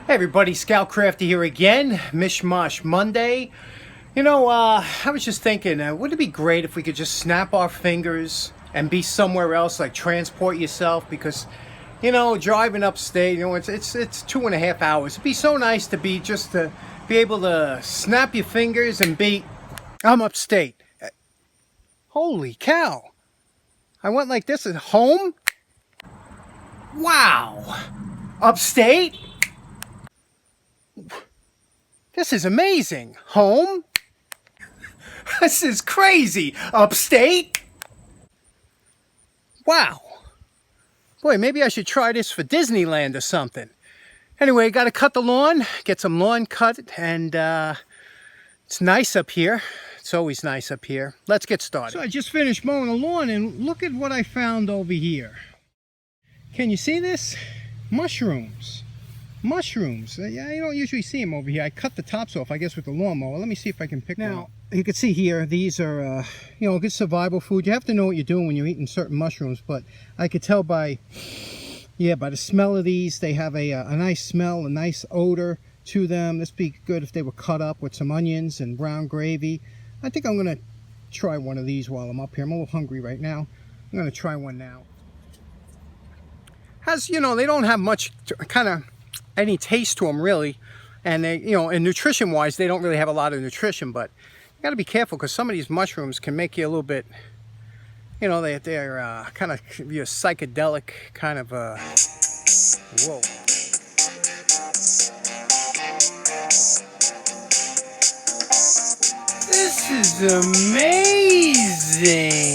Hey everybody, Scout Crafty here again. Mishmash Monday. I was just thinking, wouldn't it be great if we could just snap our fingers and be somewhere else, like transport yourself? Because, driving upstate, it's 2.5 hours. It'd be so nice to be able to snap your fingers and I'm upstate. Holy cow! I went like this at home. Wow! Upstate? This is amazing. Home? This is crazy. Upstate? Wow. Boy, maybe I should try this for Disneyland or something. Anyway, got to cut the lawn, get some lawn cut, and it's nice up here. It's always nice up here. Let's get started. So I just finished mowing the lawn, and look at what I found over here. Can you see this? Mushrooms. Mushrooms. Yeah, you don't usually see them over here. I cut the tops off, I guess, with the lawnmower. Let me see if I can pick one up. You can see here, these are, good survival food. You have to know what you're doing when you're eating certain mushrooms, but I could tell by the smell of these, they have a nice smell, a nice odor to them. This would be good if they were cut up with some onions and brown gravy. I think I'm going to try one of these while I'm up here. I'm a little hungry right now. I'm going to try one now. They don't have much any taste to them really, and they, and nutrition wise, they don't really have a lot of nutrition, but you got to be careful because some of these mushrooms can make you a little bit, they're kind of be a psychedelic kind of whoa. This is amazing.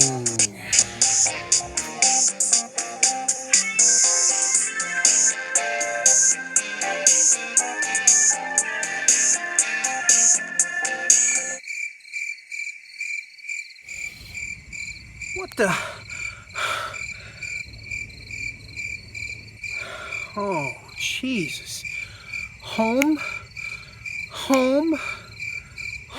What the? Oh, Jesus. Home?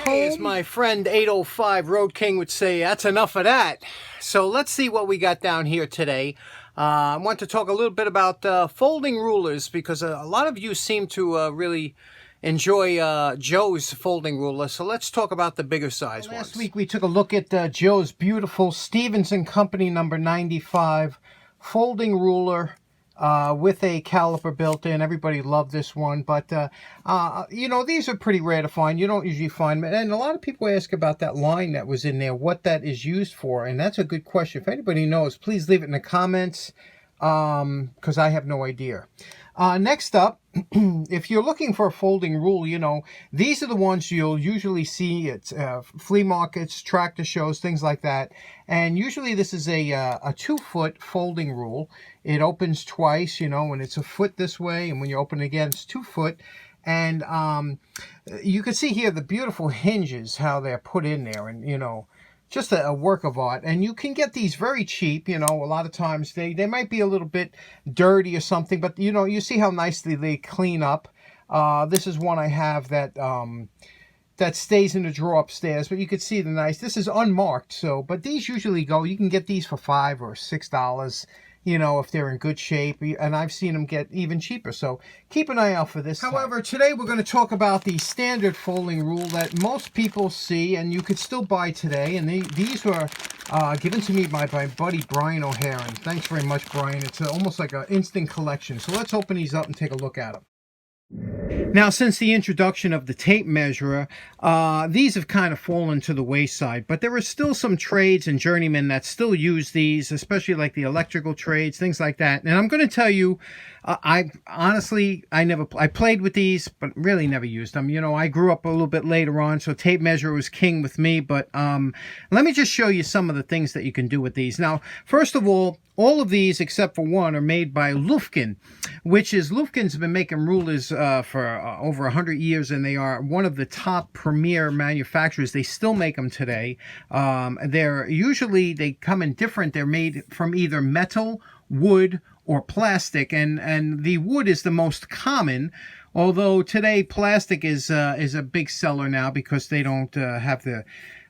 As my friend 805 Road King would say, that's enough of that. So let's see what we got down here today. I want to talk a little bit about folding rulers, because a lot of you seem to really enjoy Joe's folding ruler. So let's talk about the bigger size ones. Last week we took a look at Joe's beautiful Stevens & Company number 95 folding ruler with a caliper built in. Everybody loved this one, but these are pretty rare to find. You don't usually find them, and a lot of people ask about that line that was in there, what that is used for, and that's a good question. If anybody knows, please leave it in the comments, because I have no idea. Next up, if you're looking for a folding rule, these are the ones you'll usually see at flea markets, tractor shows, things like that. And usually this is a 2-foot folding rule. It opens twice, when it's a foot this way, and when you open it again, it's 2 foot. And you can see here the beautiful hinges, how they're put in there, and, just a work of art. And you can get these very cheap. A lot of times they might be a little bit dirty or something, but you see how nicely they clean up. This is one I have that that stays in the drawer upstairs, but you can see the nice, this is unmarked, so, but these usually you can get these for $5 or $6, if they're in good shape, and I've seen them get even cheaper, so keep an eye out for this. However, today we're going to talk about the standard folding rule that most people see, and you could still buy today, and these were given to me by my buddy Brian O'Hara. Thanks very much, Brian. It's almost like an instant collection, so let's open these up and take a look at them. Now, since the introduction of the tape measurer, these have kind of fallen to the wayside, but there are still some trades and journeymen that still use these, especially like the electrical trades, things like that. And I'm going to tell you, I played with these, but really never used them. I grew up a little bit later on, so tape measure was king with me. But let me just show you some of the things that you can do with these. Now, first of all of these, except for one, are made by Lufkin, Lufkin's been making rulers for over 100 years, and they are one of the top premier manufacturers. They still make them today. They come in different. They're made from either metal, wood, or plastic, and the wood is the most common, although today plastic is a big seller now because they don't have the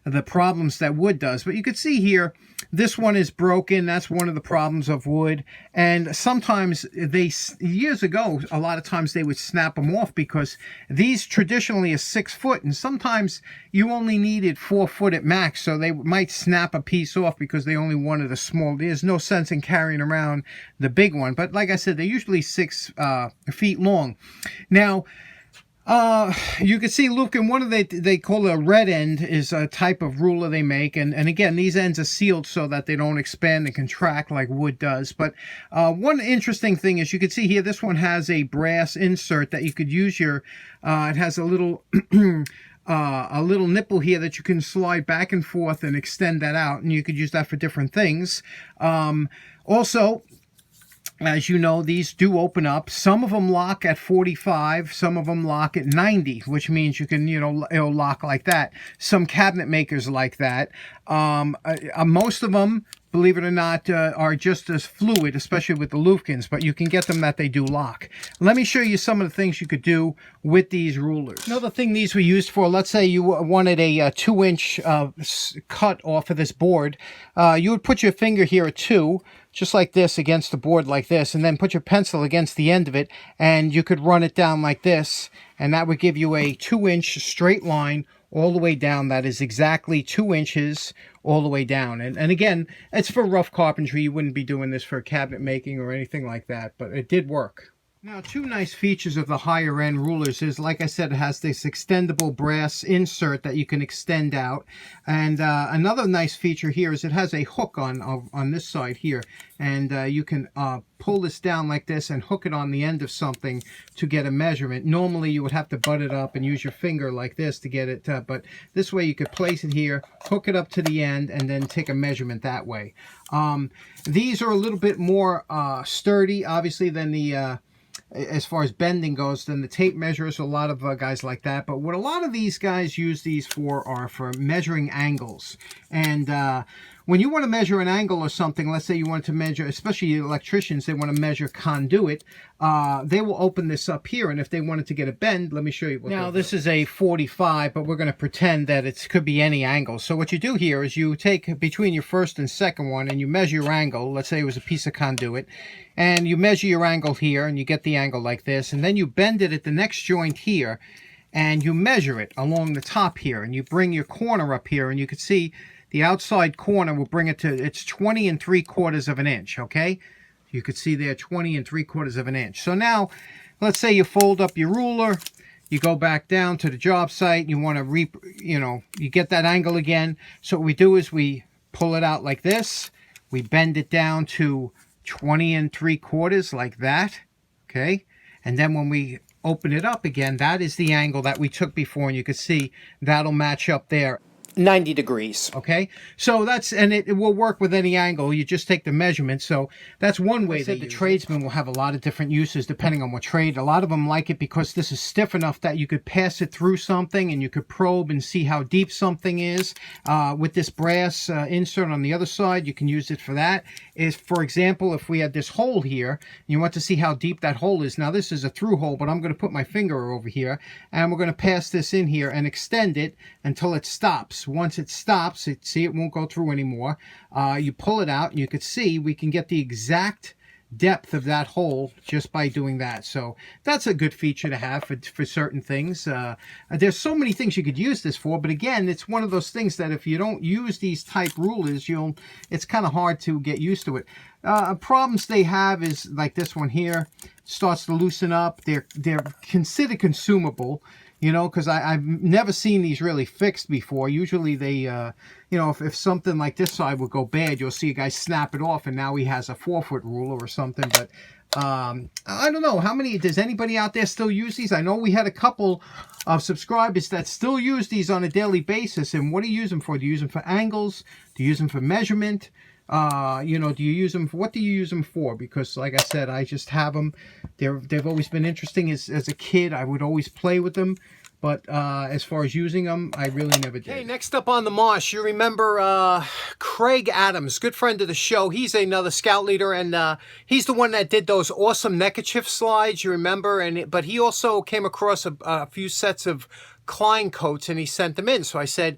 the problems that wood does. But you can see here, this one is broken. That's one of the problems of wood. And sometimes years ago, a lot of times they would snap them off because these traditionally are 6 foot, and sometimes you only needed 4 foot at max. So they might snap a piece off because they only wanted a small. There's no sense in carrying around the big one. But like I said, they're usually 6 feet long. Now, you can see, Lufkin, one of they call it a red end is a type of ruler they make, and again, these ends are sealed so that they don't expand and contract like wood does. But one interesting thing is, you can see here, this one has a brass insert that you could use your it has a little a little nipple here that you can slide back and forth and extend that out, and you could use that for different things. Also, as you know, these do open up. Some of them lock at 45, some of them lock at 90, which means you can, it'll lock like that. Some cabinet makers like that. Most of them, believe it or not, are just as fluid, especially with the Lufkins, but you can get them that they do lock. Let me show you some of the things you could do with these rulers. Another thing these were used for, let's say you wanted a 2-inch cut off of this board. You would put your finger here at 2, just like this, against the board like this, and then put your pencil against the end of it, and you could run it down like this, and that would give you a 2-inch straight line all the way down. That is exactly 2 inches all the way down. And again, it's for rough carpentry. You wouldn't be doing this for cabinet making or anything like that, but it did work. Now, 2 nice features of the higher end rulers is, like I said, it has this extendable brass insert that you can extend out. And another nice feature here is it has a hook on this side here. And you can pull this down like this and hook it on the end of something to get a measurement. Normally, you would have to butt it up and use your finger like this to get it, but this way you could place it here, hook it up to the end, and then take a measurement that way. These are a little bit more sturdy, obviously, than the as far as bending goes, than the tape measures. A lot of guys like that. But what a lot of these guys use these for are for measuring angles. And when you want to measure an angle or something, let's say you want to measure, especially electricians, they want to measure conduit, they will open this up here, and if they wanted to get a bend, let me show you what. Now, this is a 45, but we're going to pretend that it could be any angle. So what you do here is you take between your first and second one, and you measure your angle. Let's say it was a piece of conduit, and you measure your angle here, and you get the angle like this, and then you bend it at the next joint here, and you measure it along the top here, and you bring your corner up here, and you can see the outside corner will bring it to, it's 20 3/4 of an inch, okay? You could see there 20 3/4 of an inch. So now, let's say you fold up your ruler, you go back down to the job site, you want to you get that angle again. So what we do is we pull it out like this, we bend it down to 20 3/4 like that, okay? And then when we open it up again, that is the angle that we took before, and you can see that'll match up there. 90 degrees. Okay, so that's, and it will work with any angle. You just take the measurement. So that's one way that the tradesmen will have a lot of different uses depending on what trade. A lot of them like it because this is stiff enough that you could pass it through something and you could probe and see how deep something is. With this brass insert on the other side, you can use it for that. Is, for example, if we had this hole here, you want to see how deep that hole is. Now this is a through hole, but I'm going to put my finger over here and we're going to pass this in here and extend it until it stops. Once it stops, see, it won't go through anymore. You pull it out and you can see we can get the exact depth of that hole just by doing that. So that's a good feature to have for certain things. There's so many things you could use this for, but again, it's one of those things that if you don't use these type rulers, it's kind of hard to get used to it. Problems they have is like this one here, starts to loosen up. They're considered consumable, because I've never seen these really fixed before. Usually they, if something like this side would go bad, you'll see a guy snap it off and now he has a 4-foot ruler or something. But I don't know, does anybody out there still use these? I know we had a couple of subscribers that still use these on a daily basis. And what do you use them for? Do you use them for angles? Do you use them for measurement? Do you use them for, what do you use them for? Because like I said, I just have them. They've always been interesting. As a kid, I would always play with them. But as far as using them, I really never did. Hey, next up on the marsh, you remember Craig Adams, good friend of the show. He's another scout leader, and he's the one that did those awesome neckerchief slides, you remember? But he also came across a few sets of Klein-Koats, and he sent them in. So I said,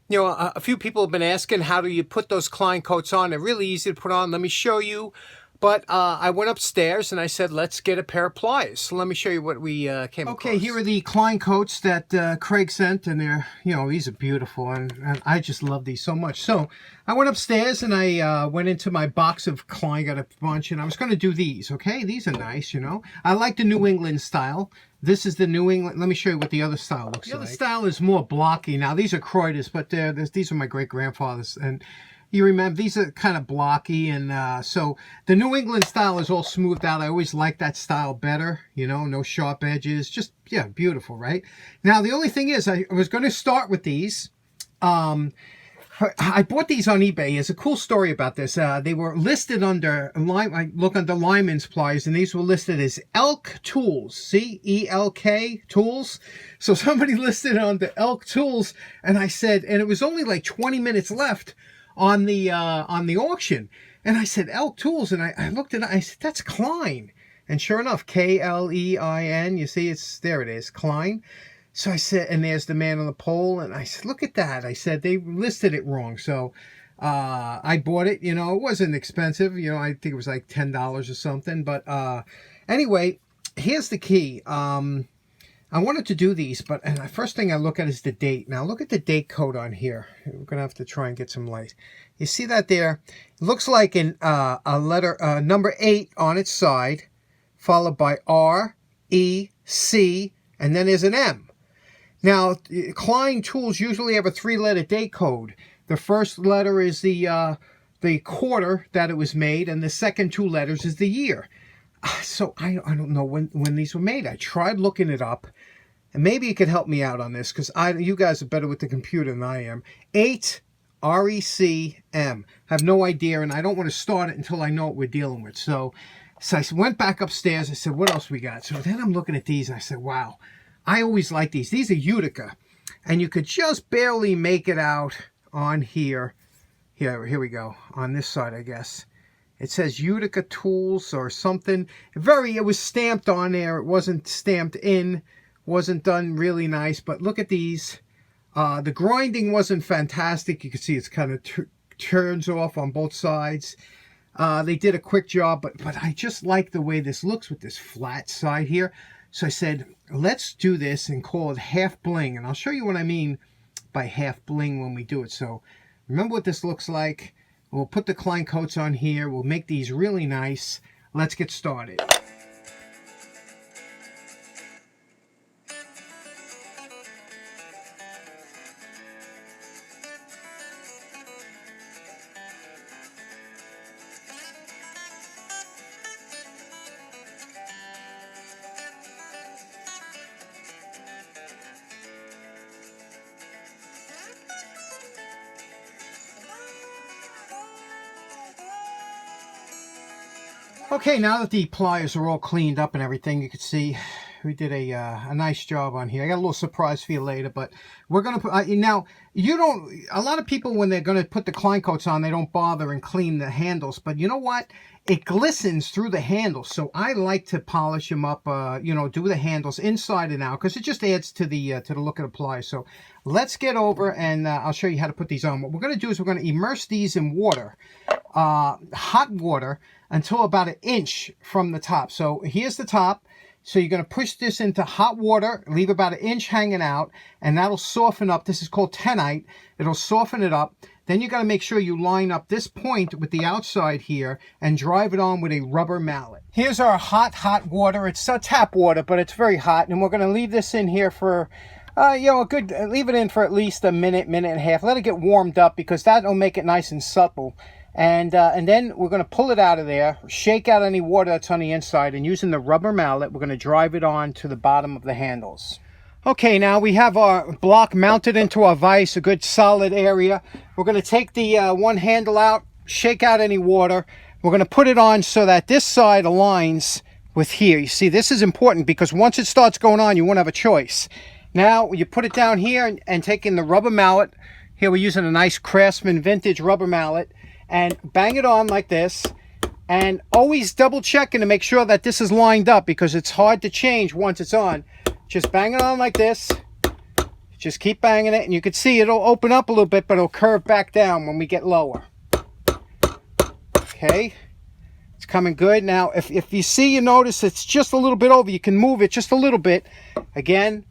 You know, a few people have been asking, how do you put those Klein-Koats on? They're really easy to put on. Let me show you. But I went upstairs and I said, let's get a pair of pliers. So let me show you what we came across. Okay, here are the Klein-Koats that Craig sent, and they're, you know, these are beautiful, and I just love these so much. So I went upstairs and I went into my box of Klein, got a bunch, and I was going to do these, okay? These are nice, you know. I like the New England style. This is the New England. Let me show you what the other style looks like. The other style is more blocky. Now, these are Croyders, but these are my great-grandfather's, and you remember, these are kind of blocky, and so the New England style is all smoothed out. I always like that style better, you know, no sharp edges, just, yeah, beautiful, right? Now, the only thing is, I was going to start with these. I bought these on eBay. There's a cool story about this. They were listed under, I look under Lyman's Pliers, and these were listed as Elk Tools. See? E-L-K Tools. So somebody listed it under Elk Tools, and I said, and it was only like 20 minutes left on the auction, and I said Elk Tools, and I looked at it, I said, that's Klein, and sure enough, K-L-E-I-N, you see, it's there, it is, Klein. So I said, and there's the man on the pole, and I said, look at that. I said, they listed it wrong. So I bought it. You know, it wasn't expensive, you know, I think it was like $10 or something, but anyway, here's the key. I wanted to do these, but and the first thing I look at is the date. Now, look at the date code on here. We're going to have to try and get some light. You see that there? It looks like a letter, number 8 on its side, followed by R, E, C, and then there's an M. Now, Klein tools usually have a 3-letter date code. The first letter is the quarter that it was made, and the second 2 letters is the year. So I don't know when these were made. I tried looking it up, and maybe you could help me out on this, because you guys are better with the computer than I am. 8 R-E-C-M. I have no idea, and I don't want to start it until I know what we're dealing with. So I went back upstairs. I said, what else we got? So then I'm looking at these, and I said, wow, I always like these. These are Utica, and you could just barely make it out on here. Here we go, on this side, I guess. It says Utica Tools or something. It was stamped on there. It wasn't stamped in. Wasn't done really nice. But look at these. The grinding wasn't fantastic. You can see it's kind of turns off on both sides. They did a quick job, but I just like the way this looks with this flat side here. So I said, let's do this and call it Half-Bling. And I'll show you what I mean by Half-Bling when we do it. So remember what this looks like. We'll put the Klein-Koats on here. We'll make these really nice. Let's get started. Okay, now that the pliers are all cleaned up and everything, you can see we did a nice job on here. I got a little surprise for you later, but we're going to put, now, a lot of people, when they're going to put the Klein-Koats on, they don't bother and clean the handles, but you know what? It glistens through the handles, so I like to polish them up, you know, do the handles inside and out, because it just adds to the look of the pliers. So let's get over, and I'll show you how to put these on. What we're going to do is we're going to immerse these in water, hot water, until about 1 inch from the top. So here's the top. So you're going to push this into hot water, leave about 1 inch hanging out, and that'll soften up. This is called tenite. It'll soften it up. Then you got to make sure you line up this point with the outside here and drive it on with a rubber mallet. Here's our hot water. It's tap water, but it's very hot, and we're going to leave this in here for you know, leave it in for at least a minute, minute and a half. Let it get warmed up, because that'll make it nice and supple. And then we're going to pull it out of there, shake out any water that's on the inside, and using the rubber mallet, we're going to drive it on to the bottom of the handles. Okay, now we have our block mounted into our vise, a good solid area. We're going to take the one handle out, shake out any water. We're going to put it on so that this side aligns with here. You see, this is important, because once it starts going on, you won't have a choice. Now, you put it down here and taking the rubber mallet. Here we're using a nice Craftsman vintage rubber mallet. And bang it on like this, and always double checking to make sure that this is lined up, because it's hard to change once it's on. Just bang it on like this, Just keep banging it, and you can see it'll open up a little bit, but it'll curve back down when we get lower. Okay, it's coming good. Now, if you see, you notice it's just a little bit over, you can move it just a little bit. Again,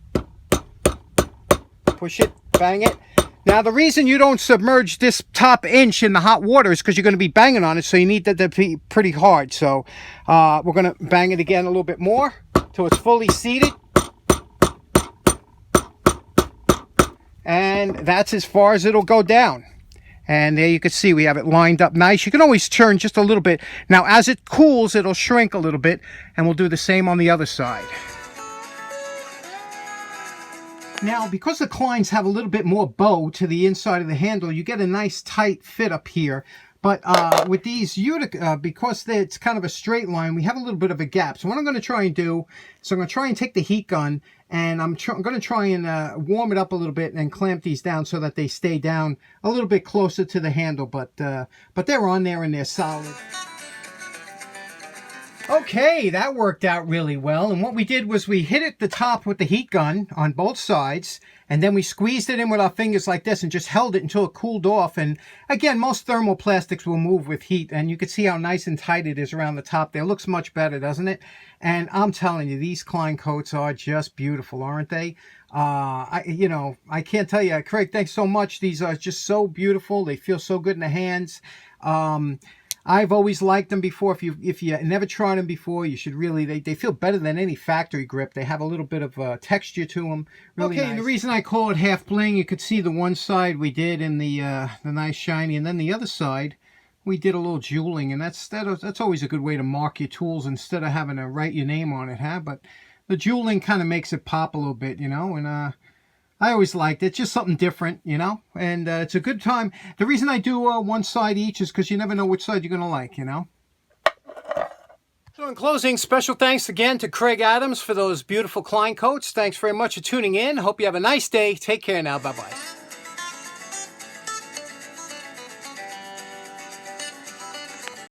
push it, bang it. Now, the reason you don't submerge this top inch in the hot water is because you're going to be banging on it, so you need that to be pretty hard. So we're going to bang it again a little bit more till it's fully seated. And that's as far as it'll go down. And there you can see we have it lined up nice. You can always turn just a little bit. Now, as it cools, it'll shrink a little bit, and we'll do the same on the other side. Now, because the Kleins have a little bit more bow to the inside of the handle, you get a nice tight fit up here. But with these Utica, because it's kind of a straight line, we have a little bit of a gap. So what I'm going to try and do is I'm going to try and take the heat gun, and I'm going to try and warm it up a little bit and clamp these down so that they stay down a little bit closer to the handle. But they're on there and they're solid. Okay, that worked out really well. And what we did was we hit it the top with the heat gun on both sides, and then we squeezed it in with our fingers like this and just held it until it cooled off. And again, most thermoplastics will move with heat, and you can see how nice and tight it is around the top there. It looks much better, doesn't it? And I'm telling you, these Klein-Koats are just beautiful, aren't they? I can't tell you, Craig, thanks so much. These are just so beautiful. They feel so good in the hands. I've always liked them before. If you never tried them before, you should really. They feel better than any factory grip. They have a little bit of texture to them. Really nice. And the reason I call it Half-Bling, you could see the one side we did in the nice shiny, and then the other side we did a little jeweling, and that's always a good way to mark your tools instead of having to write your name on it, huh? But the jeweling kind of makes it pop a little bit, you know, and I always liked it. It's just something different, you know, and it's a good time. The reason I do one side each is because you never know which side you're going to like, you know. So in closing, special thanks again to Craig Adams for those beautiful Klein-Koats. Thanks very much for tuning in. Hope you have a nice day. Take care now. Bye-bye.